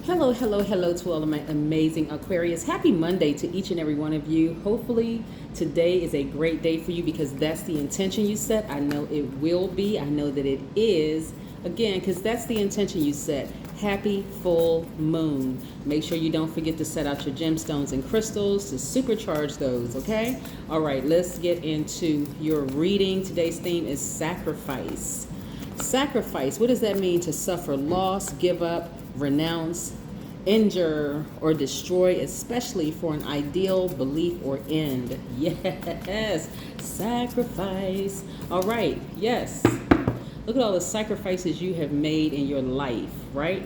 Hello, hello, hello to all of my amazing Aquarius. Happy Monday to each and every one of you. Hopefully today is a great day for you because that's the intention you set. I know it will be. I know that it is. Again, because that's the intention you set. Happy full moon. Make sure you don't forget to set out your gemstones and crystals to supercharge those, okay? All right, let's get into your reading. Today's theme is sacrifice. Sacrifice, what does that mean? To suffer loss, give up, renounce, injure, or destroy, especially for an ideal belief or end. Yes, sacrifice. All right, yes. Look at all the sacrifices you have made in your life, right?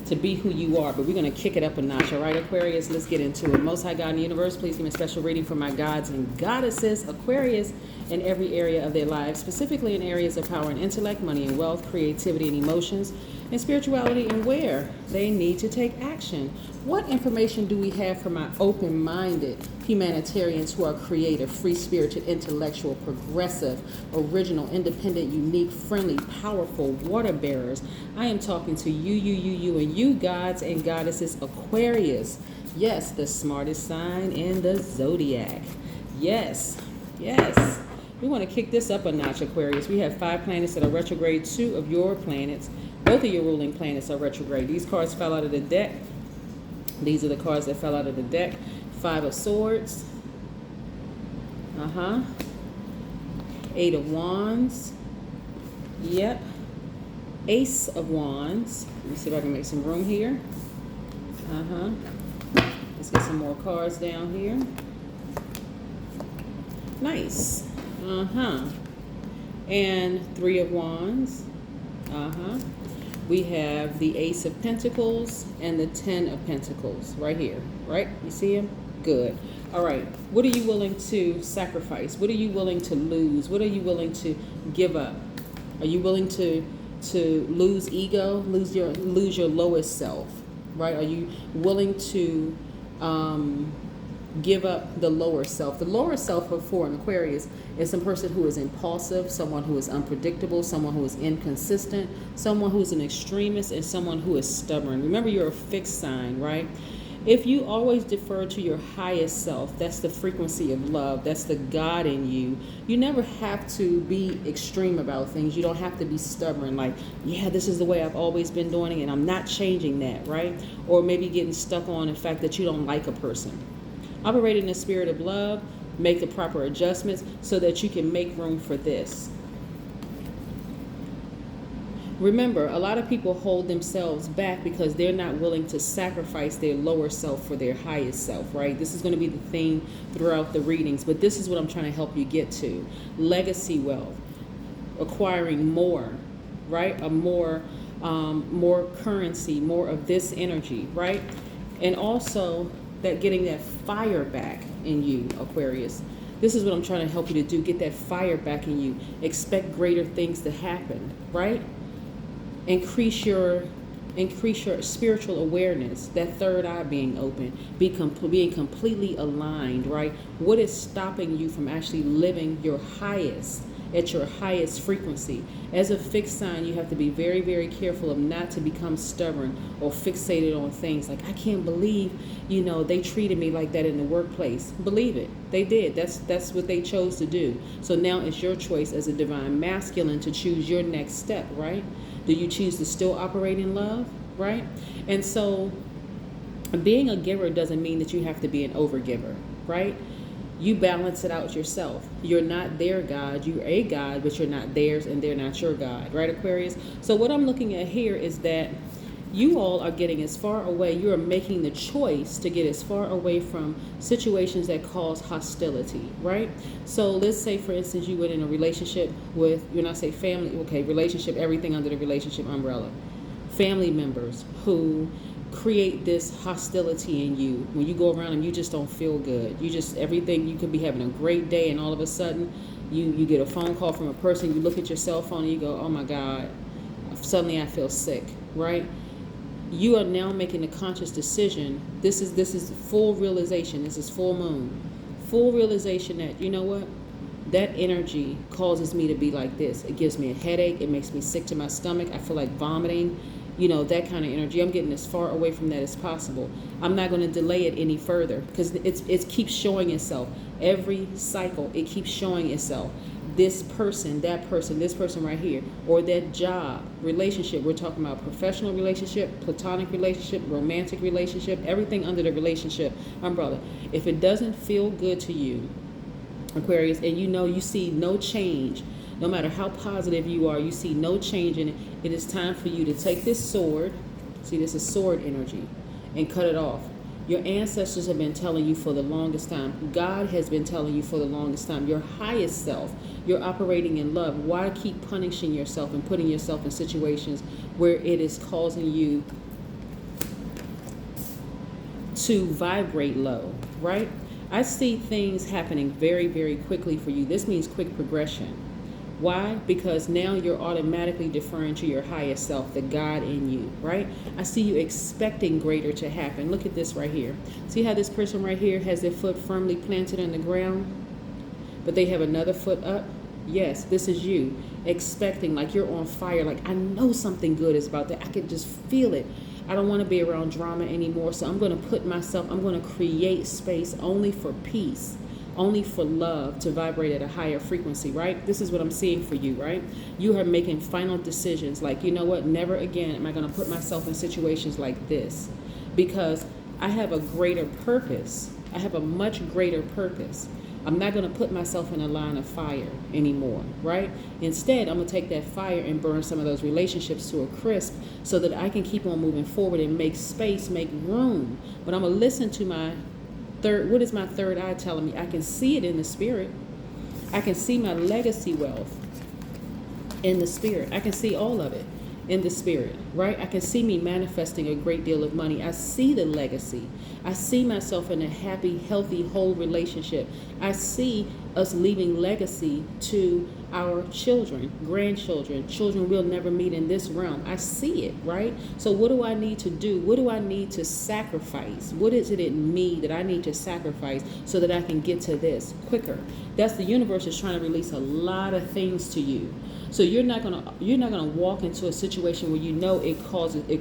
To be who you are. But we're going to kick it up a notch, all right, Aquarius? Let's get into it. Most High God in the universe, please give me a special reading for my gods and goddesses, Aquarius, in every area of their lives, specifically in areas of power and intellect, money and wealth, creativity and emotions, and spirituality, and where they need to take action. What information do we have from our open-minded humanitarians who are creative, free-spirited, intellectual, progressive, original, independent, unique, friendly, powerful water bearers? I am talking to you, and you, gods and goddesses, Aquarius. Yes, the smartest sign in the Zodiac. Yes, yes. We want to kick this up a notch, Aquarius. We have 5 planets that are retrograde. 2 of your planets, both of your ruling planets, are retrograde. These cards fell out of the deck. These are the cards that fell out of the deck. 5 of Swords. 8 of Wands. Yep. Ace of Wands. Let me see if I can make some room here. Let's get some more cards down here. Nice. And 3 of Wands. We have the Ace of Pentacles and the 10 of Pentacles right here, right? You see them? Good. All right. What are you willing to sacrifice? What are you willing to lose? What are you willing to give up? Are you willing to lose ego, lose your lowest self, right? Are you willing to give up the lower self? The lower self for an Aquarius is some person who is impulsive, someone who is unpredictable, someone who is inconsistent, someone who is an extremist, and someone who is stubborn. Remember, you're a fixed sign, right? If you always defer to your highest self, that's the frequency of love, that's the God in you. You never have to be extreme about things. You don't have to be stubborn, like, yeah, this is the way I've always been doing it and I'm not changing that, right? Or maybe getting stuck on the fact that you don't like a person. Operate in the spirit of love, make the proper adjustments so that you can make room for this. Remember, a lot of people hold themselves back because they're not willing to sacrifice their lower self for their highest self, right? This is going to be the theme throughout the readings, but this is what I'm trying to help you get to. Legacy wealth, acquiring more, right? More currency, more of this energy, right? And also that getting that fire back in you, Aquarius. This is what I'm trying to help you to do. Get that fire back in you. Expect greater things to happen, right? Increase your spiritual awareness, that third eye being open, being completely aligned, right? What is stopping you from actually living your highest, at your highest frequency? As a fixed sign, you have to be very, very careful of not to become stubborn or fixated on things like, I can't believe, they treated me like that in the workplace. Believe it, they did. That's what they chose to do. So now it's your choice as a divine masculine to choose your next step, right? Do you choose to still operate in love, right? And so being a giver doesn't mean that you have to be an overgiver, right? You balance it out yourself. You're not their God. You're a God, but you're not theirs and they're not your God, right, Aquarius? So what I'm looking at here is that you all are getting as far away. You are making the choice to get as far away from situations that cause hostility, right? So let's say, for instance, you were in a relationship with, you're not say family, okay, relationship, everything under the relationship umbrella. Family members who create this hostility in you. When you go around them, you just don't feel good. Everything, you could be having a great day and all of a sudden you get a phone call from a person, you look at your cell phone and you go, oh my God, suddenly I feel sick, right? You are now making a conscious decision. This is full realization. This is full moon. Full realization that, you know what? That energy causes me to be like this. It gives me a headache. It makes me sick to my stomach. I feel like vomiting. you know, that kind of energy. I'm getting as far away from that as possible. I'm not going to delay it any further because it keeps showing itself. Every cycle, it keeps showing itself. This person, that person, this person right here, or that job, relationship. We're talking about professional relationship, platonic relationship, romantic relationship, everything under the relationship umbrella. If it doesn't feel good to you, Aquarius, and you know you see no change, no matter how positive you are, you see no change in it, it is time for you to take this sword, see this is sword energy, and cut it off. Your ancestors have been telling you for the longest time. God has been telling you for the longest time. Your highest self, you're operating in love. Why keep punishing yourself and putting yourself in situations where it is causing you to vibrate low, right? I see things happening very, very quickly for you. This means quick progression. Why? Because now you're automatically deferring to your highest self, the God in you, right? I see you expecting greater to happen. Look at this right here. See how this person right here has their foot firmly planted on the ground, but they have another foot up? Yes, this is you expecting, like you're on fire, like I know something good is about to, I can just feel it. I don't want to be around drama anymore, so I'm going to put myself, I'm going to create space only for peace, only for love to vibrate at a higher frequency, right? This is what I'm seeing for you, right? You are making final decisions like, you know what, never again am I going to put myself in situations like this, because I have a greater purpose. I have a much greater purpose. I'm not going to put myself in a line of fire anymore, right? Instead, I'm going to take that fire and burn some of those relationships to a crisp so that I can keep on moving forward and make space, make room. But I'm going to listen to my what is my third eye telling me? I can see it in the spirit. I can see my legacy wealth in the spirit. I can see all of it in the spirit, right? I can see me manifesting a great deal of money. I see the legacy. I see myself in a happy, healthy, whole relationship. I see us leaving legacy to our children, grandchildren, children we'll never meet in this realm. I see it, right? So what do I need to do? What do I need to sacrifice? What is it in me that I need to sacrifice so that I can get to this quicker? That's the universe is trying to release a lot of things to you. So you're not gonna walk into a situation where you know it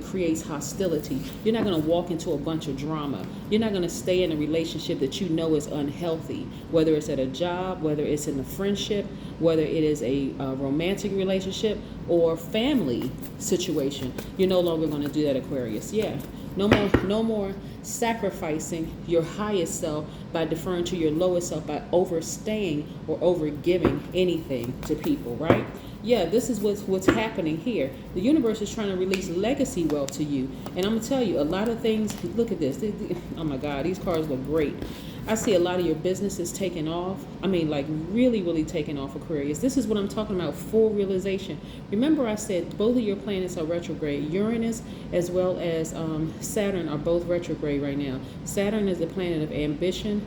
creates hostility. You're not gonna walk into a bunch of drama. You're not gonna stay in a relationship that you know is unhealthy, whether it's at a job, whether it's in a friendship, whether it is a romantic relationship or family situation. You're no longer gonna do that, Aquarius. Yeah. No more sacrificing your highest self by deferring to your lowest self, by overstaying or overgiving anything to people, right? Yeah, this is what's happening here. The universe is trying to release legacy wealth to you. And I'm going to tell you, a lot of things, look at this. Oh my God, these cards look great. I see a lot of your businesses taking off. I mean, like really, really taking off, Aquarius. This is what I'm talking about, full realization. Remember I said both of your planets are retrograde. Uranus as well as Saturn are both retrograde right now. Saturn is the planet of ambition,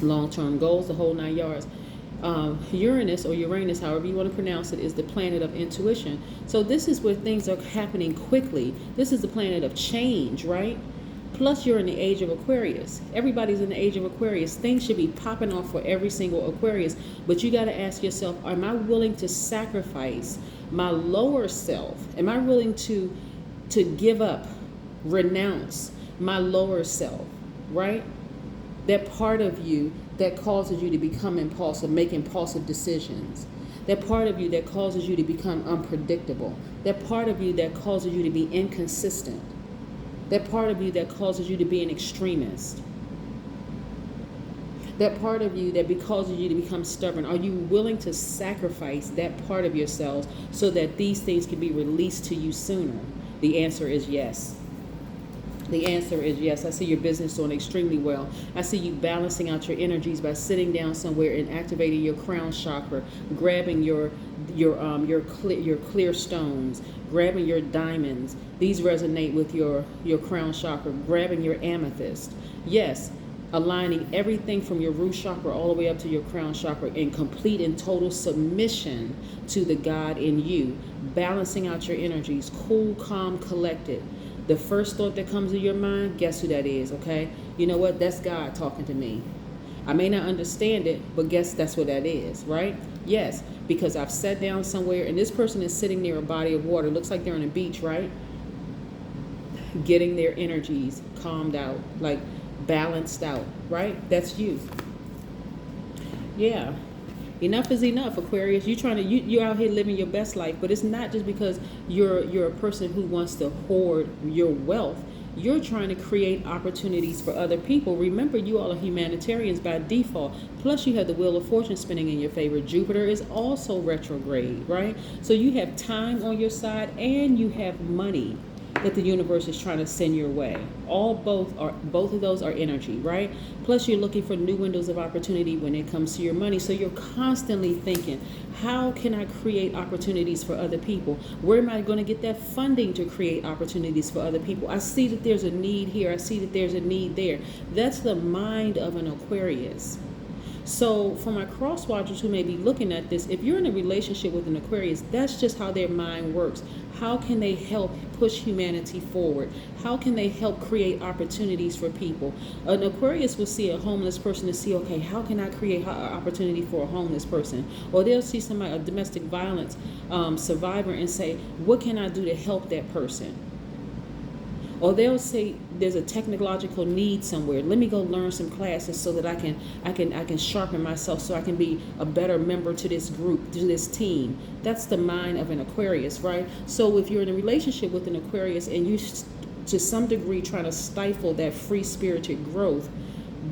long-term goals, the whole 9 yards. Uranus or Uranus, however you want to pronounce it, is the planet of intuition. So this is where things are happening quickly. This is the planet of change, right? Plus you're in the age of Aquarius. Everybody's in the age of Aquarius. Things should be popping off for every single Aquarius. But you got to ask yourself, am I willing to sacrifice my lower self? Am I willing to give up, renounce my lower self, right? That part of you that causes you to become impulsive, make impulsive decisions. That part of you that causes you to become unpredictable. That part of you that causes you to be inconsistent. That part of you that causes you to be an extremist. That part of you that causes you to become stubborn. Are you willing to sacrifice that part of yourselves so that these things can be released to you sooner? The answer is yes. The answer is yes. I see your business doing extremely well. I see you balancing out your energies by sitting down somewhere and activating your crown chakra, grabbing your clear stones, grabbing your diamonds. These resonate with your crown chakra, grabbing your amethyst. Yes, aligning everything from your root chakra all the way up to your crown chakra in complete and total submission to the God in you, balancing out your energies, cool, calm, collected. The first thought that comes to your mind, guess who that is, okay? You know what? That's God talking to me. I may not understand it, but guess that's what that is, right? Yes, because I've sat down somewhere and this person is sitting near a body of water. Looks like they're on a beach, right? getting their energies calmed out, like balanced out, right? That's you. Yeah. Enough is enough, Aquarius. You're out here living your best life, but it's not just because you're a person who wants to hoard your wealth. You're trying to create opportunities for other people. Remember, you all are humanitarians by default. Plus, you have the Wheel of Fortune spinning in your favor. Jupiter is also retrograde, right? So you have time on your side and you have money that the universe is trying to send your way. Both of those are energy, right? Plus, you're looking for new windows of opportunity when it comes to your money. So you're constantly thinking, how can I create opportunities for other people? Where am I going to get that funding to create opportunities for other people? I see that there's a need here. I see that there's a need there. That's the mind of an Aquarius. So for my cross watchers who may be looking at this, if you're in a relationship with an Aquarius, that's just how their mind works. How can they help push humanity forward? How can they help create opportunities for people? An Aquarius will see a homeless person and see, okay, how can I create an opportunity for a homeless person? Or they'll see somebody, a domestic violence survivor, and say, what can I do to help that person? Or they'll say there's a technological need somewhere. Let me go learn some classes so that I can sharpen myself so I can be a better member to this group, to this team. That's the mind of an Aquarius, right? So if you're in a relationship with an Aquarius and you to some degree trying to stifle that free-spirited growth,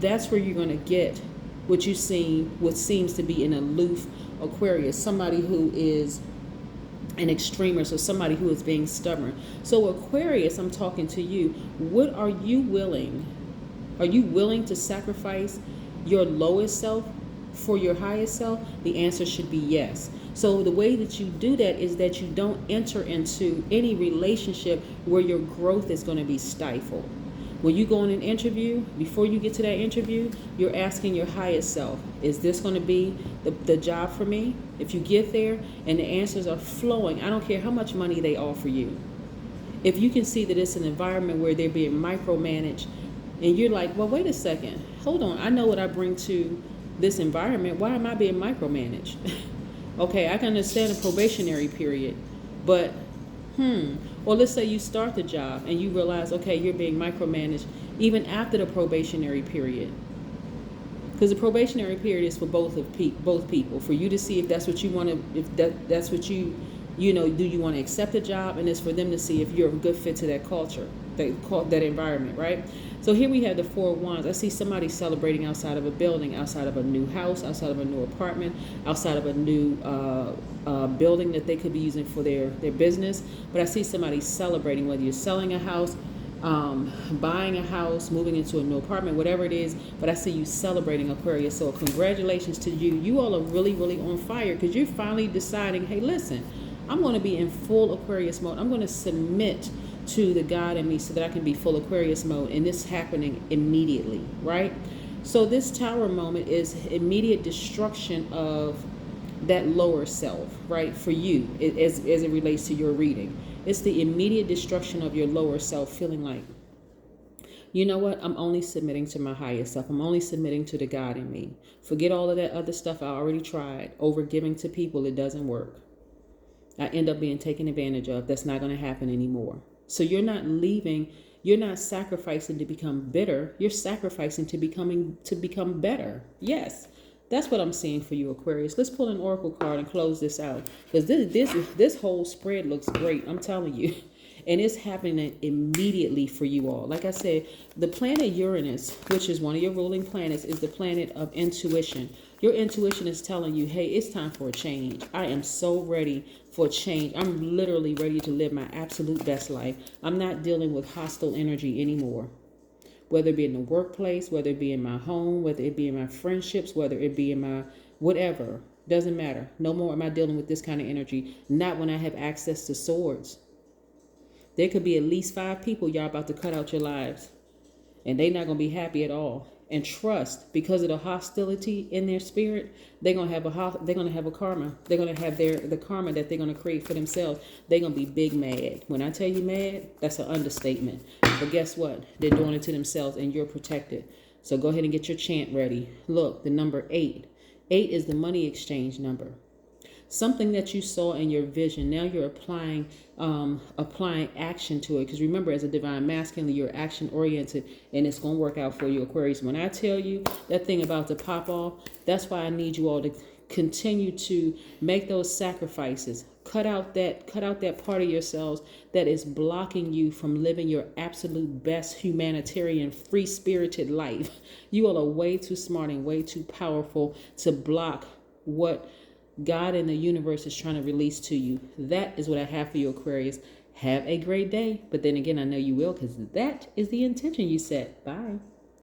that's where you're going to get what seems to be an aloof Aquarius, somebody who is an extremist or somebody who is being stubborn. So Aquarius, I'm talking to you. What are you willing? Are you willing to sacrifice your lowest self for your highest self? The answer should be yes. So the way that you do that is that you don't enter into any relationship where your growth is going to be stifled. When you go on an interview, before you get to that interview, you're asking your highest self, is this going to be the job for me? If you get there and the answers are flowing, I don't care how much money they offer you. If you can see that it's an environment where they're being micromanaged and you're like, well, wait a second, hold on. I know what I bring to this environment. Why am I being micromanaged? Okay, I can understand a probationary period, but or let's say you start the job and you realize, okay, you're being micromanaged even after the probationary period. Because the probationary period is for both people, for you to see if that's what you want to, if that's what do you want to accept a job, and it's for them to see if you're a good fit to that culture, that environment, right? So here we have the Four of Wands. I see somebody celebrating outside of a building, outside of a new house, outside of a new apartment, outside of a new building that they could be using for their business. But I see somebody celebrating, whether you're selling a house, buying a house, moving into a new apartment, whatever it is. But I see you celebrating, Aquarius. So congratulations to you. You all are really, really on fire because you're finally deciding, hey, listen, I'm going to be in full Aquarius mode. I'm going to submit to the God in me so that I can be full Aquarius mode, and this happening immediately, right? So this Tower moment is immediate destruction of that lower self, right? For you, as it relates to your reading, it's the immediate destruction of your lower self, feeling like, you know what? I'm only submitting to my highest self. I'm only submitting to the God in me. Forget all of that other stuff I already tried. Over giving to people, it doesn't work. I end up being taken advantage of. That's not going to happen anymore. So you're not sacrificing to become bitter. You're sacrificing to become better. Yes, that's what I'm seeing for you, Aquarius. Let's pull an oracle card and close this out, because this whole spread looks great. I'm telling you. And it's happening immediately for you all. Like I said, the planet Uranus, which is one of your ruling planets, is the planet of intuition. Your intuition is telling you, hey, it's time for a change. I am so ready for change. I'm literally ready to live my absolute best life. I'm not dealing with hostile energy anymore. Whether it be in the workplace, whether it be in my home, whether it be in my friendships, whether it be in my whatever. Doesn't matter. No more am I dealing with this kind of energy. Not when I have access to swords. There could be at least 5 people y'all about to cut out your lives. And they're not going to be happy at all. And trust, because of the hostility in their spirit, they're going to have a karma. They're going to have the karma that they're going to create for themselves. They're going to be big mad. When I tell you mad, that's an understatement. But guess what? They're doing it to themselves, and you're protected. So go ahead and get your chant ready. Look, the number 8. 8 is the money exchange number. something that you saw in your vision. Now you're applying action to it. Because remember, as a divine masculine, you're action oriented, and it's going to work out for you, Aquarius. When I tell you that thing about to pop off, that's why I need you all to continue to make those sacrifices. Cut out that part of yourselves that is blocking you from living your absolute best humanitarian, free-spirited life. You all are way too smart and way too powerful to block what God and the universe is trying to release to you. That is what I have for you, Aquarius. Have a great day. But then again, I know you will, because that is the intention you set. Bye.